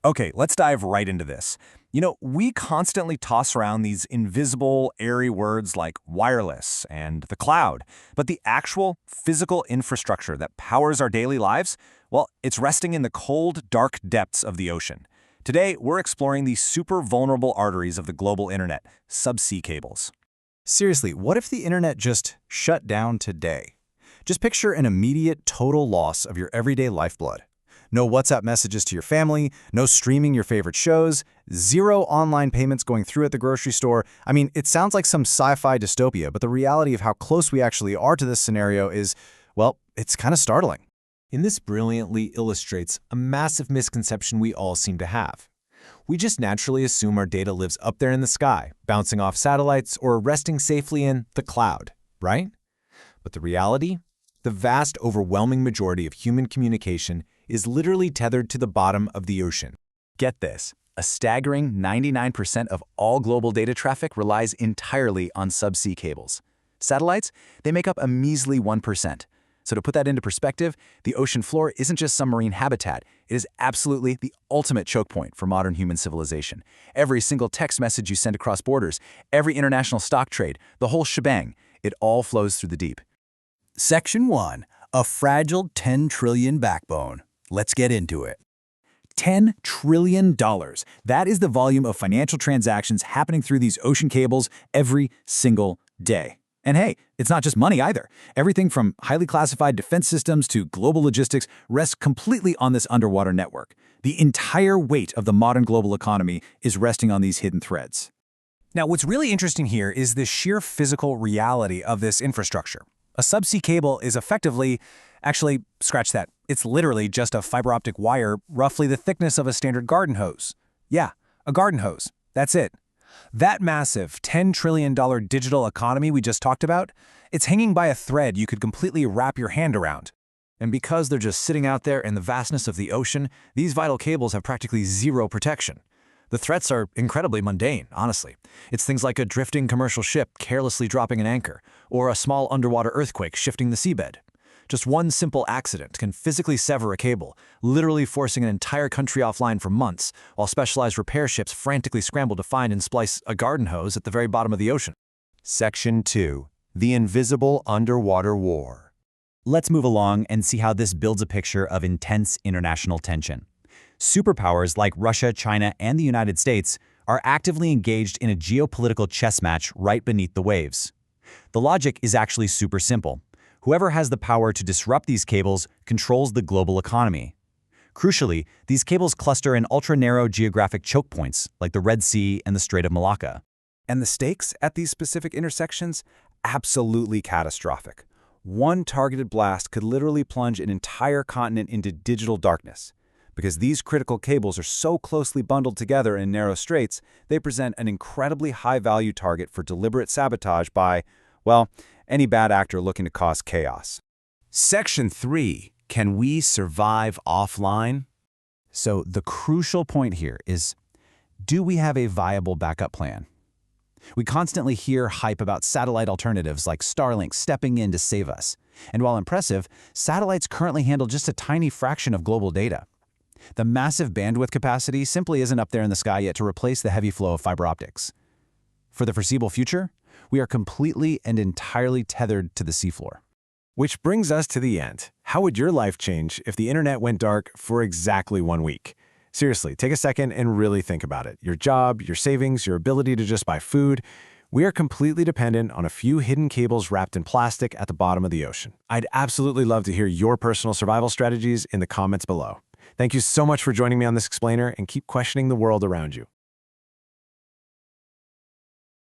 Okay, let's dive right into this. We constantly toss around these invisible, airy words like wireless and the cloud, but the actual physical infrastructure that powers our daily lives, well, it's resting in the cold, dark depths of the ocean. Today, we're exploring the super vulnerable arteries of the global internet, subsea cables. Seriously, what if the internet just shut down today? Just picture an immediate total loss of your everyday lifeblood. No WhatsApp messages to your family, no streaming your favorite shows, zero online payments going through at the grocery store. I mean, it sounds like some sci-fi dystopia, but the reality of how close we actually are to this scenario is, well, it's kind of startling. And this brilliantly illustrates a massive misconception we all seem to have. We just naturally assume our data lives up there in the sky, bouncing off satellites or resting safely in the cloud, right? But the reality? The vast, overwhelming majority of human communication is literally tethered to the bottom of the ocean. Get this, a staggering 99% of all global data traffic relies entirely on subsea cables. Satellites, they make up a measly 1%. So to put that into perspective, the ocean floor isn't just some marine habitat, it is absolutely the ultimate choke point for modern human civilization. Every single text message you send across borders, every international stock trade, the whole shebang, it all flows through the deep. Section 1. A fragile 10 trillion backbone. Let's get into it. $10 trillion. That is the volume of financial transactions happening through these ocean cables every single day. And hey, it's not just money either. Everything from highly classified defense systems to global logistics rests completely on this underwater network. The entire weight of the modern global economy is resting on these hidden threads. Now, what's really interesting here is the sheer physical reality of this infrastructure. A subsea cable is effectively, actually, scratch that, it's literally just a fiber optic wire roughly the thickness of a standard garden hose. Yeah, a garden hose. That's it. That massive $10 trillion digital economy we just talked about, it's hanging by a thread you could completely wrap your hand around. And because they're just sitting out there in the vastness of the ocean, these vital cables have practically zero protection. The threats are incredibly mundane, honestly. It's things like a drifting commercial ship carelessly dropping an anchor, or a small underwater earthquake shifting the seabed. Just one simple accident can physically sever a cable, literally forcing an entire country offline for months, while specialized repair ships frantically scramble to find and splice a garden hose at the very bottom of the ocean. Section 2. The Invisible Underwater War. Let's move along and see how this builds a picture of intense international tension. Superpowers like Russia, China, and the United States are actively engaged in a geopolitical chess match right beneath the waves. The logic is actually super simple. Whoever has the power to disrupt these cables controls the global economy. Crucially, these cables cluster in ultra-narrow geographic choke points like the Red Sea and the Strait of Malacca. And the stakes at these specific intersections? Absolutely catastrophic. One targeted blast could literally plunge an entire continent into digital darkness. Because these critical cables are so closely bundled together in narrow straits, they present an incredibly high-value target for deliberate sabotage by, well, any bad actor looking to cause chaos. Section 3. Can we survive offline? So the crucial point here is, do we have a viable backup plan? We constantly hear hype about satellite alternatives like Starlink stepping in to save us. And while impressive, satellites currently handle just a tiny fraction of global data. The massive bandwidth capacity simply isn't up there in the sky yet to replace the heavy flow of fiber optics. For the foreseeable future, we are completely and entirely tethered to the seafloor. Which brings us to the end. How would your life change if the internet went dark for exactly 1 week? Seriously, take a second and really think about it. Your job, your savings, your ability to just buy food. We are completely dependent on a few hidden cables wrapped in plastic at the bottom of the ocean. I'd absolutely love to hear your personal survival strategies in the comments below. Thank you so much for joining me on this explainer, and keep questioning the world around you.